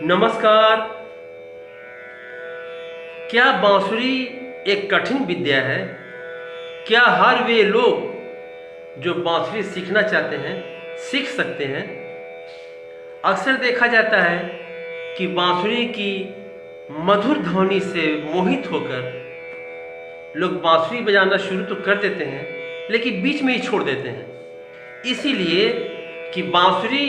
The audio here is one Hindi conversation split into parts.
नमस्कार। क्या बांसुरी एक कठिन विद्या है? क्या हर वे लोग जो बांसुरी सीखना चाहते हैं सीख सकते हैं? अक्सर देखा जाता है कि बांसुरी की मधुर ध्वनि से मोहित होकर लोग बांसुरी बजाना शुरू तो कर देते हैं, लेकिन बीच में ही छोड़ देते हैं। इसीलिए कि बांसुरी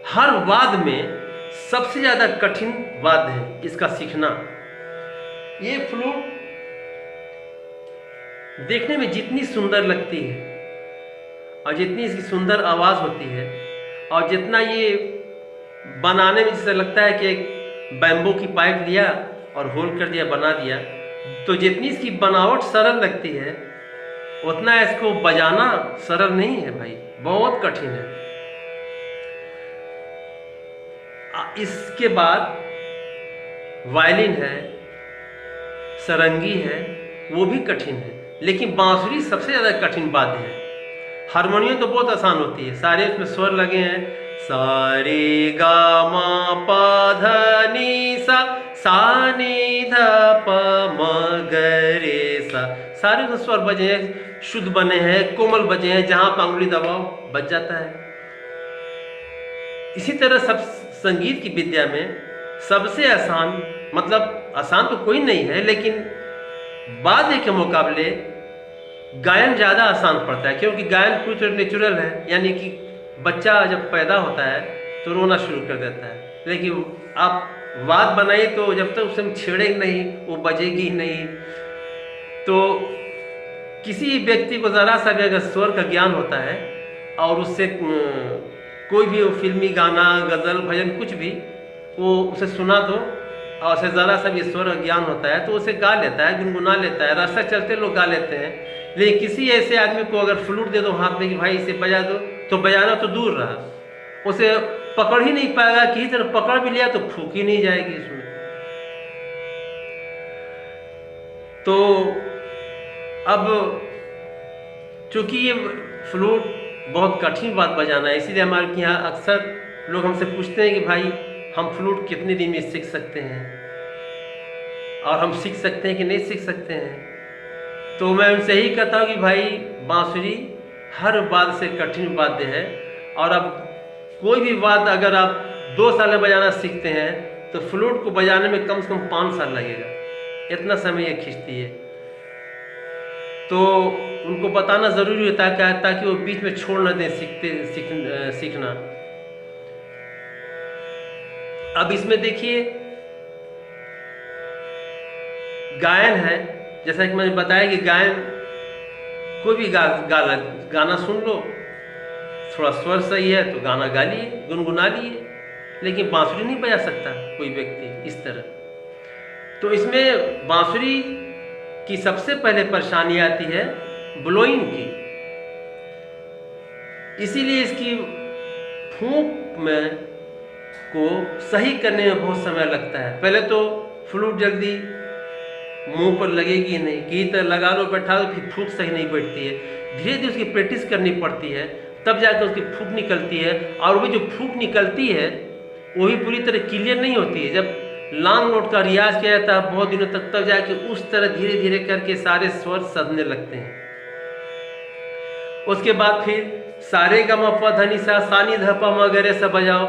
हर वाद्य में सबसे ज़्यादा कठिन वाद्य है इसका सीखना। ये फ्लूट देखने में जितनी सुंदर लगती है और जितनी इसकी सुंदर आवाज़ होती है और जितना ये बनाने में जैसे लगता है कि एक बैम्बू की पाइप लिया और होल कर दिया, बना दिया, तो जितनी इसकी बनावट सरल लगती है उतना इसको बजाना सरल नहीं है भाई, बहुत कठिन है। इसके बाद वायलिन है, सरंगी है, वो भी कठिन है, लेकिन बांसुरी सबसे ज़्यादा कठिन वाद्य है। हारमोनियम तो बहुत आसान होती है, सारे उसमें स्वर लगे हैं, सा रे गा मा पा धा नी सा, सा नी धा प म ग रे सा, सारे उसमें स्वर बजे हैं, शुद्ध बने हैं, कोमल बजे हैं, जहाँ पर अंगुली दबाओ बज जाता है। इसी तरह सब संगीत की विद्या में सबसे आसान, मतलब आसान तो कोई नहीं है, लेकिन वाद्य के मुकाबले गायन ज़्यादा आसान पड़ता है, क्योंकि गायन कुछ नेचुरल है, यानी कि बच्चा जब पैदा होता है तो रोना शुरू कर देता है, लेकिन आप वाद्य बनाइए तो जब तक उसे छेड़ेगी नहीं वो बजेगी ही नहीं। तो किसी व्यक्ति को ज़रा सा भी अगर स्वर का ज्ञान होता है और उससे कोई भी फिल्मी गाना, गज़ल, भजन कुछ भी वो उसे सुना दो और उसे ज़रा सा भी स्वर ज्ञान होता है तो उसे गा लेता है, गुनगुना लेता है, रास्ता चलते लोग गा लेते हैं। लेकिन किसी ऐसे आदमी को अगर फ्लूट दे दो हाथ में कि भाई इसे बजा दो, तो बजाना तो दूर रहा, उसे पकड़ ही नहीं पाएगा, किसी तरह पकड़ भी लिया तो फूक ही नहीं जाएगी इसमें। तो अब चूँकि ये फ्लूट बहुत कठिन बात बजाना है, इसीलिए हमारे यहाँ अक्सर लोग हमसे पूछते हैं कि भाई हम फ्लूट कितने दिन में सीख सकते हैं और हम सीख सकते हैं कि नहीं सीख सकते हैं। तो मैं उनसे यही कहता हूँ कि भाई बांसुरी हर वाद्य से कठिन वाद्य है, और अब कोई भी वाद्य अगर आप 2 साल में बजाना सीखते हैं तो फ्लूट को बजाने में कम से कम 5 साल लगेगा, इतना समय ये खींचती है। तो उनको बताना ज़रूरी होता है ताकि वो बीच में छोड़ न दें सीखना। अब इसमें देखिए गायन है, जैसा कि मैंने बताया कि गायन कोई भी गाना सुन लो, थोड़ा स्वर सही है तो गाना गा लिए, गुनगुना लिए, लेकिन बांसुरी नहीं बजा सकता कोई व्यक्ति इस तरह। तो इसमें बांसुरी की सबसे पहले परेशानी आती है ब्लोइंग की, इसीलिए इसकी फूंक में को सही करने में बहुत समय लगता है। पहले तो फ्लूट जल्दी मुंह पर लगेगी नहीं, किसी तरह लगा लो बैठा दो, फिर फूंक सही नहीं बैठती है, धीरे धीरे उसकी प्रैक्टिस करनी पड़ती है, तब जाकर उसकी फूंक निकलती है। और वो जो फूंक निकलती है वो भी पूरी तरह क्लियर नहीं होती है, जब लॉन्ग नोट का रियाज किया जाता है बहुत दिनों तक, तब जाके उस तरह धीरे धीरे करके सारे स्वर सधने लगते हैं। उसके बाद फिर सारे ग म प ध नि सा, सा नी ध प म ग रे सा बजाओ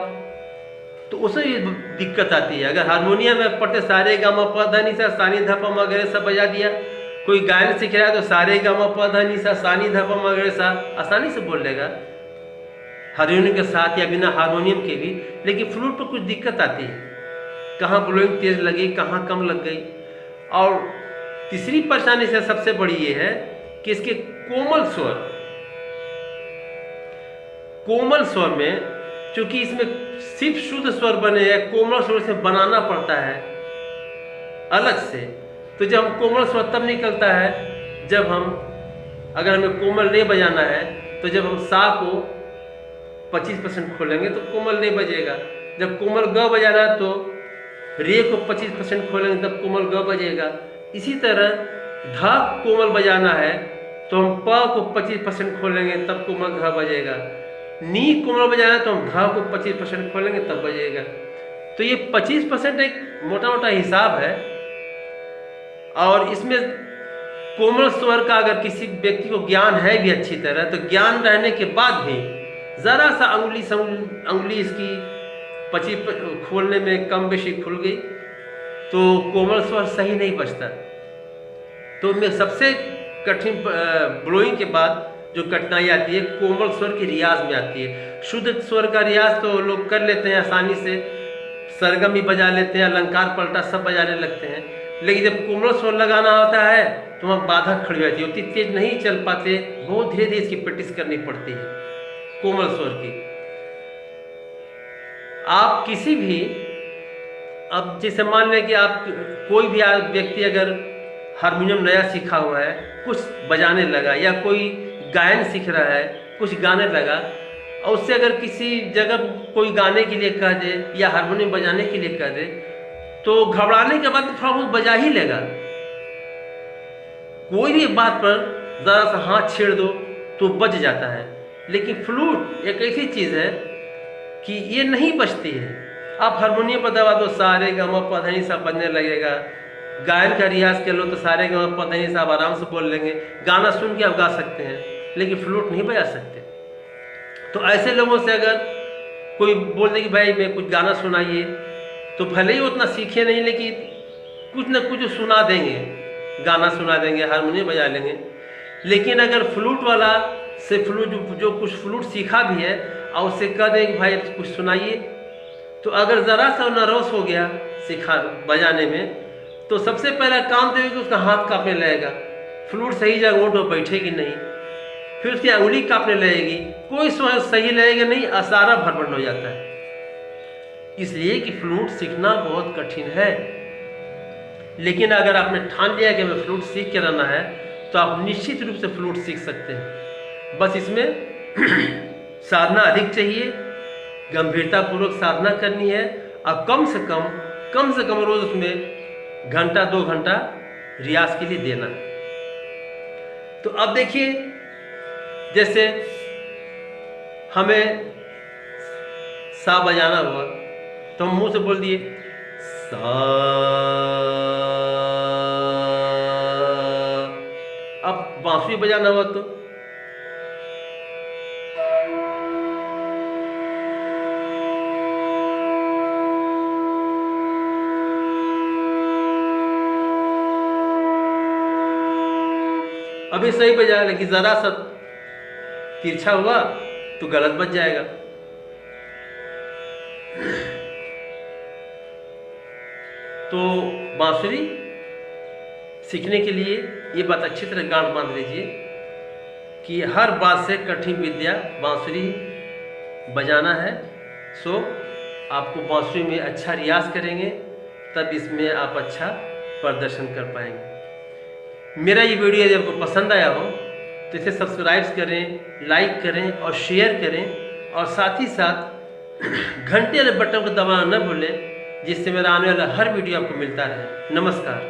तो उसमें भी दिक्कत आती है। अगर हारमोनियम में पढ़ते सारे ग म प ध नि सा, सा नी ध प म ग रे सा बजा दिया, कोई गायन सीख रहा है तो सारे ग म प ध नि सा, सा नी ध प म ग रे सा आसानी से बोल लेगा हारमोनियम के साथ या बिना हारमोनियम के भी। लेकिन फ्लूट पर कुछ दिक्कत आती है, कहाँ ब्लोइंग तेज लगी, कहाँ कम लग गई। और तीसरी परेशानी से सबसे बड़ी ये है कि इसके कोमल स्वर में, चूंकि इसमें सिर्फ शुद्ध स्वर बने हैं, कोमल स्वर से बनाना पड़ता है अलग से। तो जब हम कोमल स्वर तब निकलता है जब हम, अगर हमें कोमल रे बजाना है तो जब हम सा को 25% खोलेंगे तो कोमल रे बजेगा, जब कोमल ग बजाना है तो रे को 25% खोलेंगे तब कोमल ग बजेगा। इसी तरह ध कोमल बजाना है तो हम प को 25% खोलेंगे तब कोमल ध बजेगा, नी कोमल बजाना है तो हम ध को 25% खोलेंगे तब बजेगा। तो ये 25% एक मोटा मोटा हिसाब है। और इसमें कोमल स्वर का अगर किसी व्यक्ति को ज्ञान है भी अच्छी तरह, तो ज्ञान रहने के बाद भी ज़रा सा अंगुली इसकी 25 खोलने में कम बेशी खुल गई तो कोमल स्वर सही नहीं बचता। तो मैं सबसे कठिन ब्लोइंग के बाद जो कठिनाई आती है कोमल स्वर के रियाज में आती है। शुद्ध स्वर का रियाज तो लोग कर लेते हैं आसानी से, सरगम भी बजा लेते हैं, अलंकार पलटा सब बजाने लगते हैं, लेकिन जब कोमल स्वर लगाना होता है तो वहाँ बाधा खड़ी हो जाती है, उतनी तेज नहीं चल पाते, बहुत धीरे धीरे इसकी प्रैक्टिस करनी पड़ती है कोमल स्वर की। आप किसी भी, अब जैसे मान लें कि आप कोई भी व्यक्ति अगर हारमोनियम नया सीखा हुआ है, कुछ बजाने लगा, या कोई गायन सीख रहा है, कुछ गाने लगा, और उससे अगर किसी जगह कोई गाने के लिए कह दे या हारमोनियम बजाने के लिए कह दे, तो घबराने के बाद थोड़ा बहुत बजा ही लेगा। कोई भी बात पर ज़रा सा हाथ छेड़ दो तो बज जाता है। लेकिन फ्लूट एक ऐसी चीज़ है कि ये नहीं बजती है। आप हारमोनियम पर दबा दो, सारे ग म प ध नि सा बजने लगेगा। गायन का रियाज कर लो तो सारे ग म प ध नि सा आप आराम से बोल लेंगे, गाना सुन के आप गा सकते हैं, लेकिन फ्लूट नहीं बजा सकते। तो ऐसे लोगों से अगर कोई बोल दे कि भाई मैं कुछ गाना सुनाइए, तो भले ही उतना सीखे नहीं, लेकिन कुछ ना कुछ सुना देंगे, गाना सुना देंगे, हारमोनियम बजा लेंगे। लेकिन अगर फ्लूट वाला से जो कुछ फ्लूट सीखा भी है और उससे कह दें कि भाई कुछ सुनाइए, तो अगर ज़रा सा नर्वस हो गया बजाने में, तो सबसे पहला काम तो है कि उसका हाथ कांपने लगेगा, फ्लूट सही जगह ओट पर बैठेगी नहीं, फिर उसकी अंगुली कांपने लगेगी, कोई सही लगेगा नहीं, असारा भरभर हो जाता है। इसलिए कि फ्लूट सीखना बहुत कठिन है। लेकिन अगर आपने ठान लिया कि हमें फ्लूट सीख के रहना है, तो आप निश्चित रूप से फ्लूट सीख सकते हैं। बस इसमें साधना अधिक चाहिए, गंभीरतापूर्वक साधना करनी है, और कम से कम रोज उसमें घंटा 2 घंटा रियाज के लिए देना है। तो अब देखिए, जैसे हमें सा बजाना हुआ तो हम मुंह से बोल दिए सा, अब बांसुरी बजाना हुआ तो अभी सही बजा, लेकिन जरा सा तिरछा हुआ तो गलत बज जाएगा। तो बांसुरी सीखने के लिए ये बात अच्छी तरह गांठ बांध लीजिए कि हर बात से कठिन विद्या बांसुरी बजाना है। सो आपको बांसुरी में अच्छा रियाज करेंगे, तब इसमें आप अच्छा प्रदर्शन कर पाएंगे। मेरा ये वीडियो यदि आपको पसंद आया हो तो इसे सब्सक्राइब करें, लाइक करें और शेयर करें, और साथ ही साथ घंटे वाले बटन को दबाना न भूलें, जिससे मेरा आने वाला हर वीडियो आपको मिलता रहे। नमस्कार।